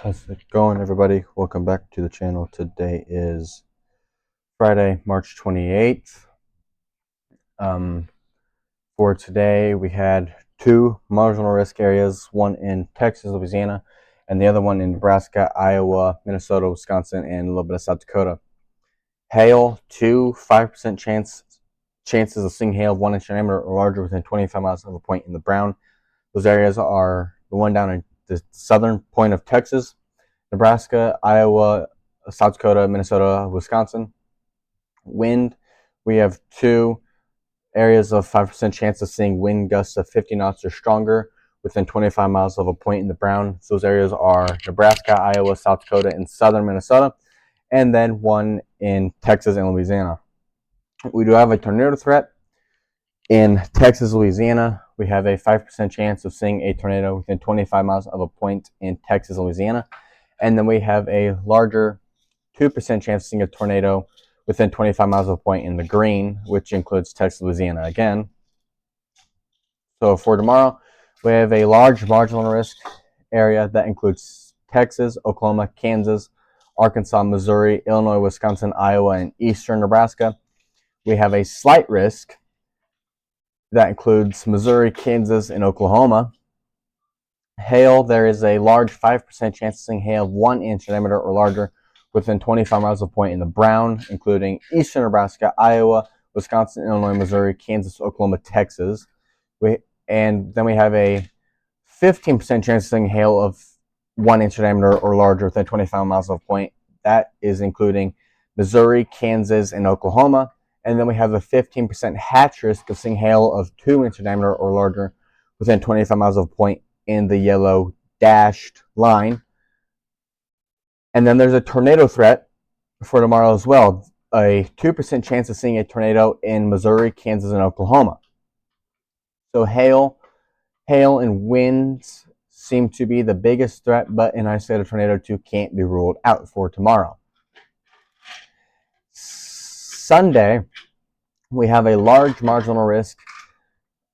How's it going, everybody? Welcome back to the channel. Today is Friday, March 28th. For today, we had two marginal risk areas, one in Texas, Louisiana, and the other one in Nebraska, Iowa, Minnesota, Wisconsin, and a little bit of South Dakota. Hail, 5% chances of seeing hail of 1 inch diameter or larger within 25 miles of a point in the brown. Those areas are the one down in the southern point of Texas, Nebraska, Iowa, South Dakota, Minnesota, Wisconsin. Wind, we have two areas of 5% chance of seeing wind gusts of 50 knots or stronger within 25 miles of a point in the brown. So those areas are Nebraska, Iowa, South Dakota, and southern Minnesota, and then one in Texas and Louisiana. We do have a tornado threat in Texas, Louisiana. We have a 5% chance of seeing a tornado within 25 miles of a point in Texas, Louisiana. And then we have a larger 2% chance of seeing a tornado within 25 miles of a point in the green, which includes Texas, Louisiana again. So for tomorrow, we have a large marginal risk area that includes Texas, Oklahoma, Kansas, Arkansas, Missouri, Illinois, Wisconsin, Iowa, and eastern Nebraska. We have a slight risk that includes Missouri, Kansas, and Oklahoma. Hail, there is a large 5% chance of seeing hail of 1 inch diameter or larger within 25 miles of a point in the brown, including eastern Nebraska, Iowa, Wisconsin, Illinois, Missouri, Kansas, Oklahoma, Texas. And then we have a 15% chance of seeing hail of 1 inch diameter or larger within 25 miles of a point. That is including Missouri, Kansas, and Oklahoma. And then we have a 15% hatch risk of seeing hail of 2 inch diameter or larger within 25 miles of a point in the yellow dashed line. And then there's a tornado threat for tomorrow as well. A 2% chance of seeing a tornado in Missouri, Kansas, and Oklahoma. So hail and winds seem to be the biggest threat, but an isolated tornado too can't be ruled out for tomorrow. Sunday, we have a large marginal risk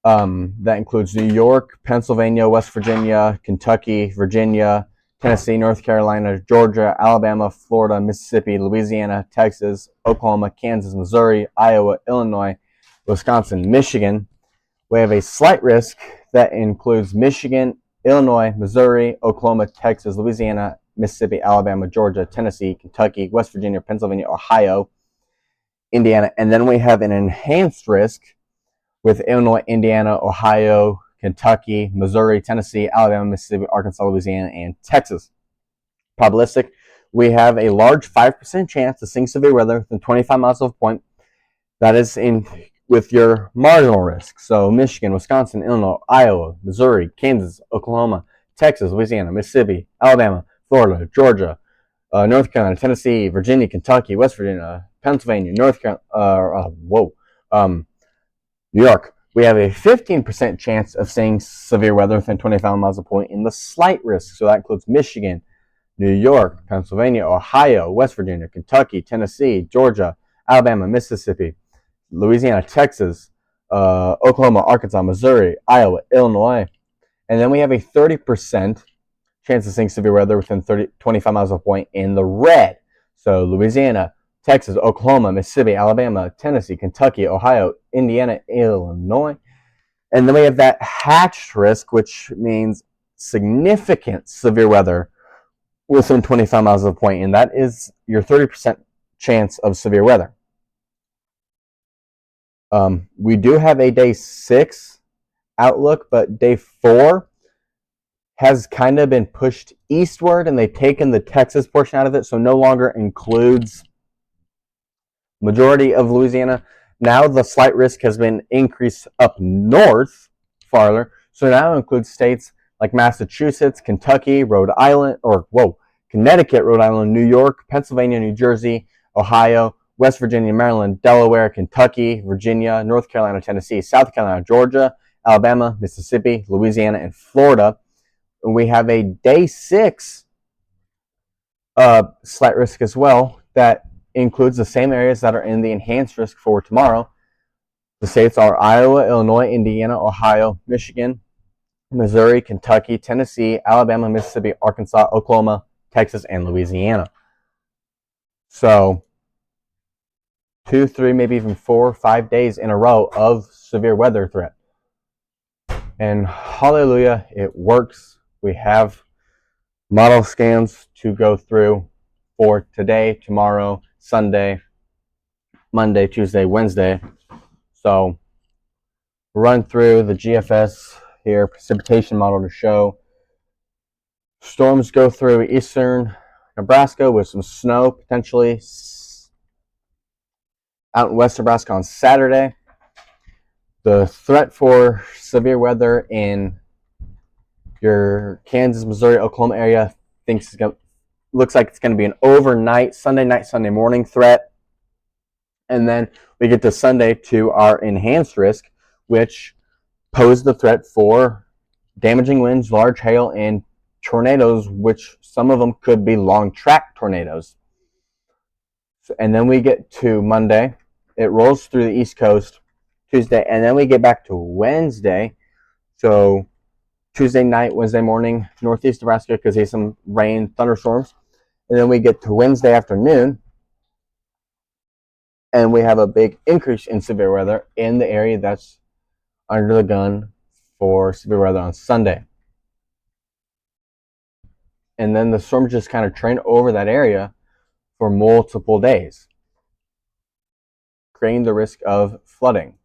that includes New York, Pennsylvania, West Virginia, Kentucky, Virginia, Tennessee, North Carolina, Georgia, Alabama, Florida, Mississippi, Louisiana, Texas, Oklahoma, Kansas, Missouri, Iowa, Illinois, Wisconsin, Michigan. We have a slight risk that includes Michigan, Illinois, Missouri, Oklahoma, Texas, Louisiana, Mississippi, Alabama, Georgia, Tennessee, Kentucky, West Virginia, Pennsylvania, Ohio, Indiana. And then we have an enhanced risk with Illinois, Indiana, Ohio, Kentucky, Missouri, Tennessee, Alabama, Mississippi, Arkansas, Louisiana, and Texas. Probabilistic, we have a large 5% chance of seeing severe weather within 25 miles of a point. That is in with your marginal risk. So Michigan, Wisconsin, Illinois, Iowa, Missouri, Kansas, Oklahoma, Texas, Louisiana, Mississippi, Alabama, Florida, Georgia, North Carolina, Tennessee, Virginia, Kentucky, West Virginia, Pennsylvania, North Carolina, New York. We have a 15% chance of seeing severe weather within 25 miles of a point in the slight risk. So that includes Michigan, New York, Pennsylvania, Ohio, West Virginia, Kentucky, Tennessee, Georgia, Alabama, Mississippi, Louisiana, Texas, Oklahoma, Arkansas, Missouri, Iowa, Illinois. And then we have a 30% chance of seeing severe weather within 25 miles of a point in the red. So Louisiana, Texas, Oklahoma, Mississippi, Alabama, Tennessee, Kentucky, Ohio, Indiana, Illinois. And then we have that hatched risk, which means significant severe weather within 25 miles of a point, and that is your 30% chance of severe weather. We do have a day 6 outlook, but day 4 has kind of been pushed eastward, and they've taken the Texas portion out of it, so no longer includes majority of Louisiana. Now the slight risk has been increased up north farther, so now it includes states like Massachusetts, Kentucky, Connecticut, Rhode Island, New York, Pennsylvania, New Jersey, Ohio, West Virginia, Maryland, Delaware, Kentucky, Virginia, North Carolina, Tennessee, South Carolina, Georgia, Alabama, Mississippi, Louisiana, and Florida. And we have a day 6 slight risk as well that includes the same areas that are in the enhanced risk for tomorrow. The states are Iowa, Illinois, Indiana, Ohio, Michigan, Missouri, Kentucky, Tennessee, Alabama, Mississippi, Arkansas, Oklahoma, Texas, and Louisiana. So 2, 3, maybe even 4, 5 days in a row of severe weather threat. And hallelujah, it works. We have model scans to go through for today, tomorrow, Sunday, Monday, Tuesday, Wednesday. So run through the GFS here, precipitation model to show storms go through eastern Nebraska with some snow potentially out in west Nebraska on Saturday. The threat for severe weather in your Kansas, Missouri, Oklahoma area looks like it's going to be an overnight, Sunday night, Sunday morning threat. And then we get to Sunday to our enhanced risk, which pose the threat for damaging winds, large hail, and tornadoes, which some of them could be long track tornadoes. And then we get to Monday. It rolls through the East Coast Tuesday, and then we get back to Wednesday. So Tuesday night, Wednesday morning, northeast Nebraska could see some rain, thunderstorms. And then we get to Wednesday afternoon, and we have a big increase in severe weather in the area that's under the gun for severe weather on Sunday. And then the storms just kind of train over that area for multiple days, creating the risk of flooding.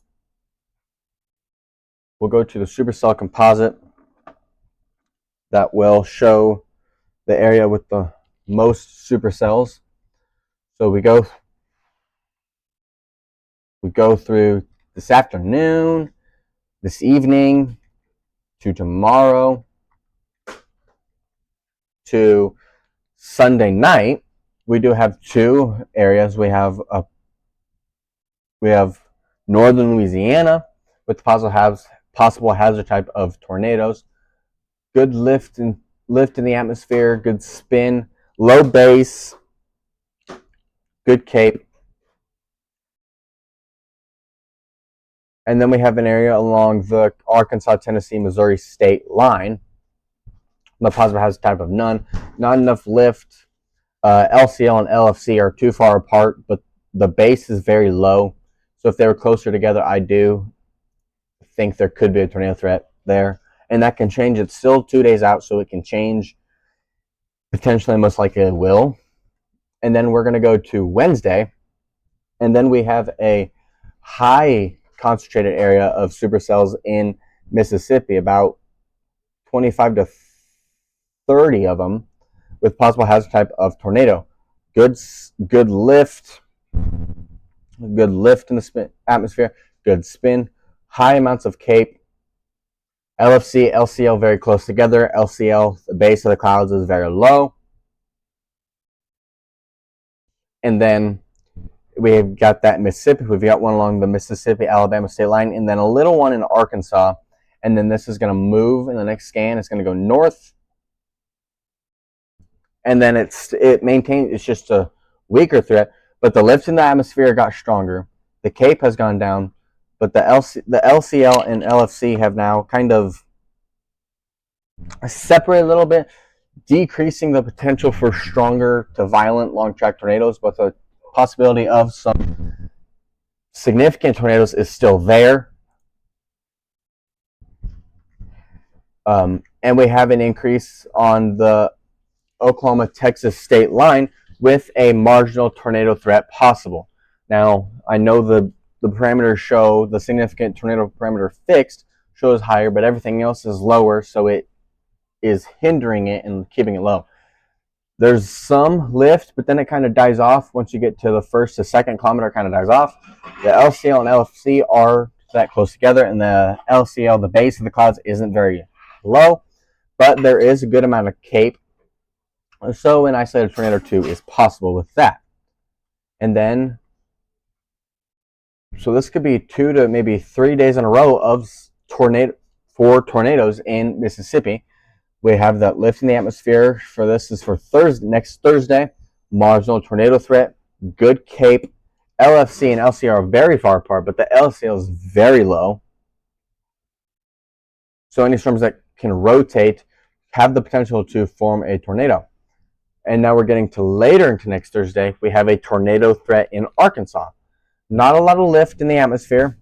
We'll go to the supercell composite that will show the area with the most supercells. So we go through this afternoon, this evening, to tomorrow, to Sunday night. We do have two areas. We have northern Louisiana with possible hazard type of tornadoes. Good lift in the atmosphere, good spin, low base, good cape. And then we have an area along the Arkansas, Tennessee, Missouri state line. The positive hazard type of none. Not enough lift. LCL and LFC are too far apart, but the base is very low. So if they were closer together, I do think there could be a tornado threat there. And that can change. It's still 2 days out, so it can change. Potentially, most likely it will. And then we're going to go to Wednesday. And then we have a high concentrated area of supercells in Mississippi, about 25 to 30 of them, with possible hazard type of tornado. Good lift in the atmosphere, good spin, high amounts of cape. LFC, LCL very close together. LCL, the base of the clouds is very low. And then we've got that in Mississippi. We've got one along the Mississippi-Alabama state line, and then a little one in Arkansas. And then this is going to move in the next scan. It's going to go north. And then it maintains, it's just a weaker threat, but the lift in the atmosphere got stronger. The cape has gone down, but the LCL and LFC have now kind of separated a little bit, decreasing the potential for stronger to violent long track tornadoes, but the possibility of some significant tornadoes is still there. And we have an increase on the Oklahoma-Texas state line with a marginal tornado threat possible. Now, I know the parameters show the significant tornado parameter fixed shows higher, but everything else is lower, so it is hindering it and keeping it low. There's some lift, but then it kind of dies off once you get to the first to second kilometer. Kind of dies off. The LCL and LFC are that close together, and the LCL, the base of the clouds, isn't very low, but there is a good amount of cape. So an isolated tornado 2 is possible with that. And then, so this could be 2 to maybe 3 days in a row of tornadoes in Mississippi. We have that lift in the atmosphere for this is for next Thursday. Marginal tornado threat, good cape. LFC and LCL are very far apart, but the LCL is very low. So any storms that can rotate have the potential to form a tornado. And now we're getting to later into next Thursday. We have a tornado threat in Arkansas. Not a lot of lift in the atmosphere.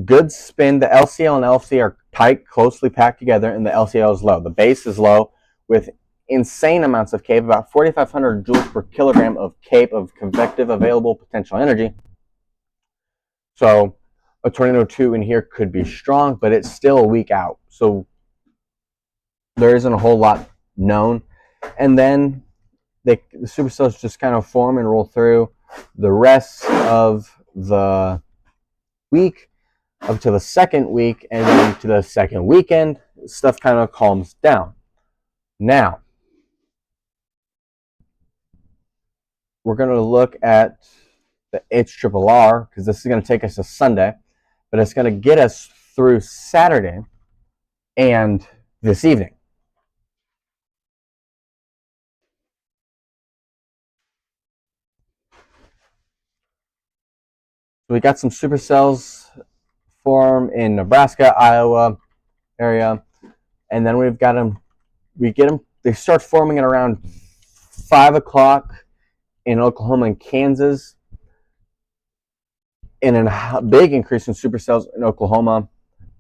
Good spin. The LCL and LFC are tight, closely packed together, and the LCL is low. The base is low with insane amounts of CAPE, about 4,500 joules per kilogram of CAPE, of convective available potential energy. So a tornado 2 in here could be strong, but it's still a week out. So there isn't a whole lot known. And then the supercells just kind of form and roll through the rest of the week up to the second week, and then to the second weekend, stuff kind of calms down. Now, we're going to look at the HRRR, because this is going to take us to Sunday, but it's going to get us through Saturday and this evening. We got some supercells form in Nebraska, Iowa area, and then we've got them. We get them. They start forming at around 5 o'clock in Oklahoma and Kansas, and a big increase in supercells in Oklahoma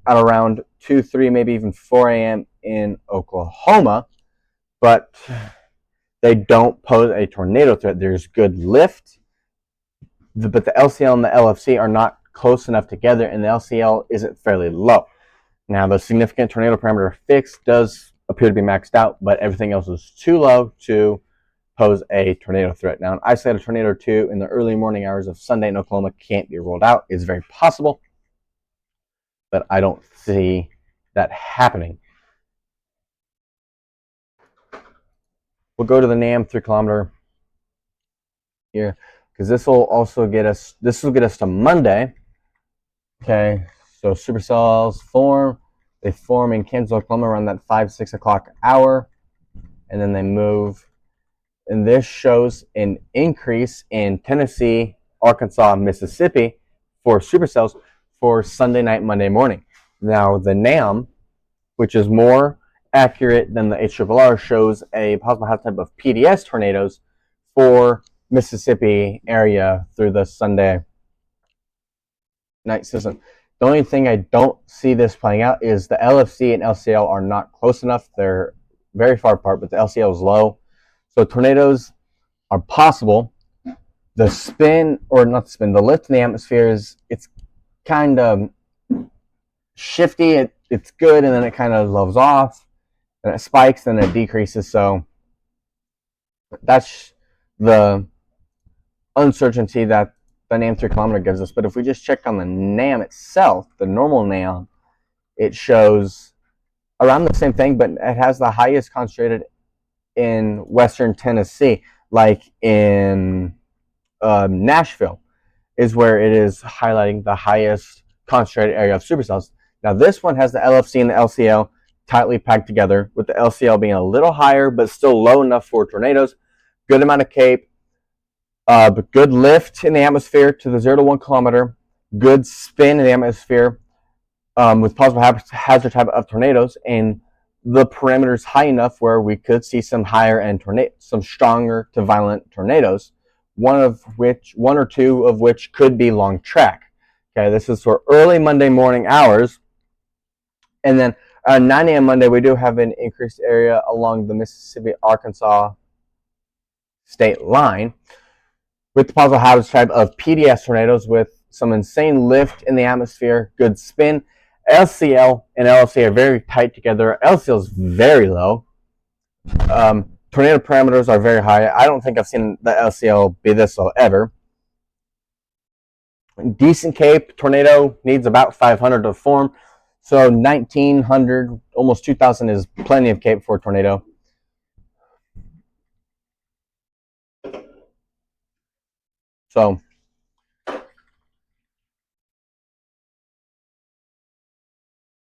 at around 2, 3, maybe even 4 a.m. in Oklahoma, but they don't pose a tornado threat. There's good lift, but the LCL and the LFC are not close enough together, and the LCL isn't fairly low. Now, the significant tornado parameter fixed does appear to be maxed out, but everything else is too low to pose a tornado threat. Now, an isolated tornado 2 in the early morning hours of Sunday in Oklahoma can't be ruled out. It's very possible, but I don't see that happening. We'll go to the NAM 3 kilometer here, because this will also get us, to Monday. Okay, so supercells form. They form in Kansas, Oklahoma around that 5, 6 o'clock hour, and then they move. And this shows an increase in Tennessee, Arkansas, Mississippi for supercells for Sunday night, Monday morning. Now, the NAM, which is more accurate than the HRRR, shows a possible type of PDS tornadoes for Mississippi area through the Sunday night system. The only thing I don't see this playing out is the LFC and LCL are not close enough. They're very far apart, but the LCL is low. So tornadoes are possible. The spin, or not the spin, the lift in the atmosphere it's kind of shifty. It's good, and then it kind of levels off, and it spikes, then it decreases. So that's the uncertainty that the NAM 3 kilometer gives us. But if we just check on the NAM itself, the normal NAM, it shows around the same thing, but it has the highest concentrated in western Tennessee, like in Nashville, is where it is highlighting the highest concentrated area of supercells. Now, this one has the LFC and the LCL tightly packed together, with the LCL being a little higher, but still low enough for tornadoes. Good amount of CAPE, but good lift in the atmosphere to the 0 to 1 kilometer. Good spin in the atmosphere with possible hazard type of tornadoes, and the parameters high enough where we could see some higher end some stronger to violent tornadoes. One or two of which could be long track. Okay, this is for early Monday morning hours. And then 9 a.m. Monday, we do have an increased area along the Mississippi-Arkansas state line with the possible hazard type of PDS tornadoes with some insane lift in the atmosphere, good spin. LCL and LFC are very tight together. LCL is very low. Tornado parameters are very high. I don't think I've seen the LCL be this low ever. Decent CAPE. Tornado needs about 500 to form. So 1,900, almost 2,000 is plenty of CAPE for a tornado. So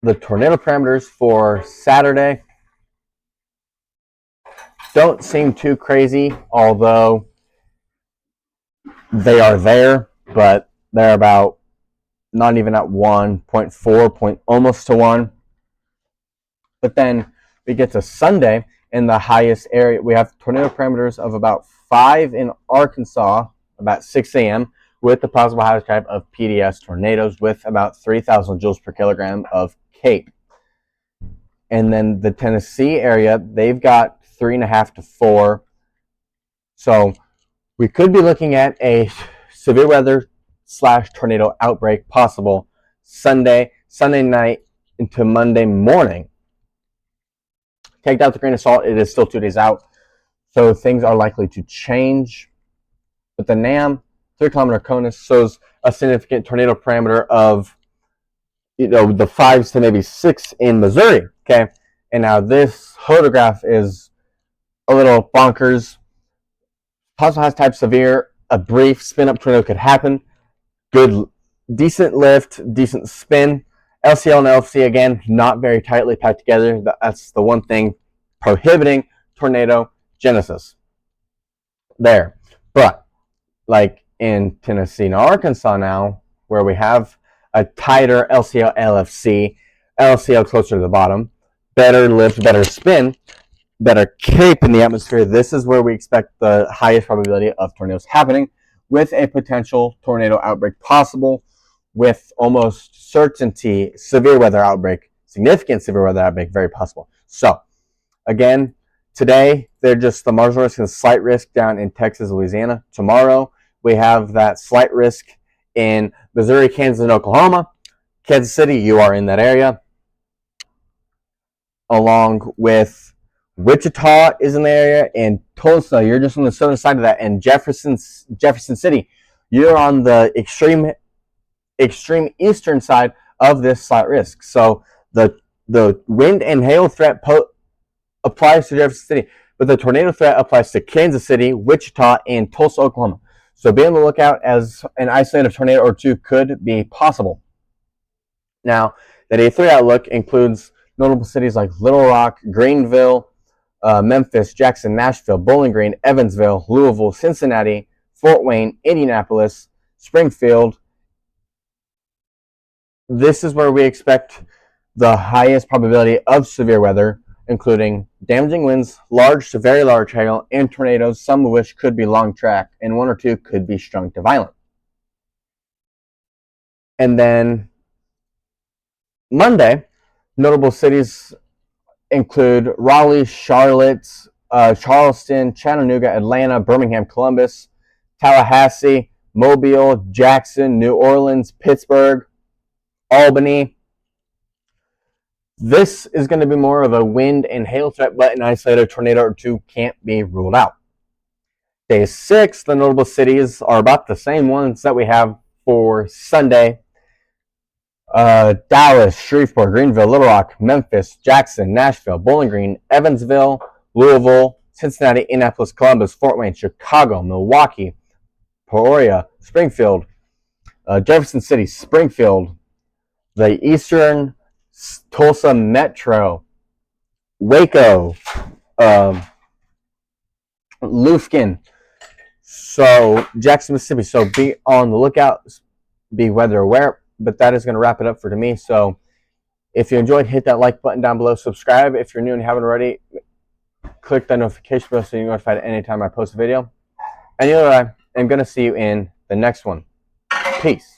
the tornado parameters for Saturday don't seem too crazy, although they are there, but they're about not even at 1.4, almost to 1. But then we get to Sunday, in the highest area. We have tornado parameters of about 5 in Arkansas, about 6 a.m., with the possible highest type of PDS tornadoes with about 3,000 joules per kilogram of CAPE. And then the Tennessee area, they've got 3.5 to 4. So we could be looking at a severe weather / tornado outbreak possible Sunday night into Monday morning. Take that with a grain of salt. It is still 2 days out, so things are likely to change. But the NAM 3-kilometer CONUS shows a significant tornado parameter of, the 5s to maybe 6 in Missouri. Okay, and now this photograph is a little bonkers. Possible has type severe. A brief spin up tornado could happen. Good, decent lift, decent spin. LCL and LFC, again, not very tightly packed together. That's the one thing prohibiting tornado genesis there. But like in Tennessee and Arkansas now, where we have a tighter LCL, LFC, LCL closer to the bottom, better lift, better spin, better CAPE in the atmosphere, this is where we expect the highest probability of tornadoes happening, with a potential tornado outbreak possible, with almost certainty severe weather outbreak, significant severe weather outbreak very possible. So again, today they're just the marginal risk and slight risk down in Texas, Louisiana. Tomorrow we have that slight risk in Missouri, Kansas, and Oklahoma. Kansas City, you are in that area, along with Wichita is in the area, and Tulsa, you're just on the southern side of that, and Jefferson City, you're on the extreme eastern side of this slight risk. So the wind and hail threat applies to Jefferson City, but the tornado threat applies to Kansas City, Wichita, and Tulsa, Oklahoma. So be on the lookout, as an isolated tornado or two could be possible. Now, that day 3 outlook includes notable cities like Little Rock, Greenville, Memphis, Jackson, Nashville, Bowling Green, Evansville, Louisville, Cincinnati, Fort Wayne, Indianapolis, Springfield. This is where we expect the highest probability of severe weather, including damaging winds, large to very large hail, and tornadoes, some of which could be long track, and 1 or 2 could be strong to violent. And then Monday, notable cities include Raleigh, Charlotte, Charleston, Chattanooga, Atlanta, Birmingham, Columbus, Tallahassee, Mobile, Jackson, New Orleans, Pittsburgh, Albany. This is going to be more of a wind and hail threat, but an isolated tornado or two can't be ruled out. Day 6, the notable cities are about the same ones that we have for Sunday. Dallas, Shreveport, Greenville, Little Rock, Memphis, Jackson, Nashville, Bowling Green, Evansville, Louisville, Cincinnati, Indianapolis, Columbus, Fort Wayne, Chicago, Milwaukee, Peoria, Springfield, Jefferson City, Springfield, the Eastern Tulsa Metro, Waco, Lufkin, so Jackson, Mississippi. So be on the lookout, be weather aware. But that is going to wrap it up for me. So if you enjoyed, hit that like button down below. Subscribe if you're new and haven't already. Click that notification bell so you're notified anytime I post a video. And you know what? I'm going to see you in the next one. Peace.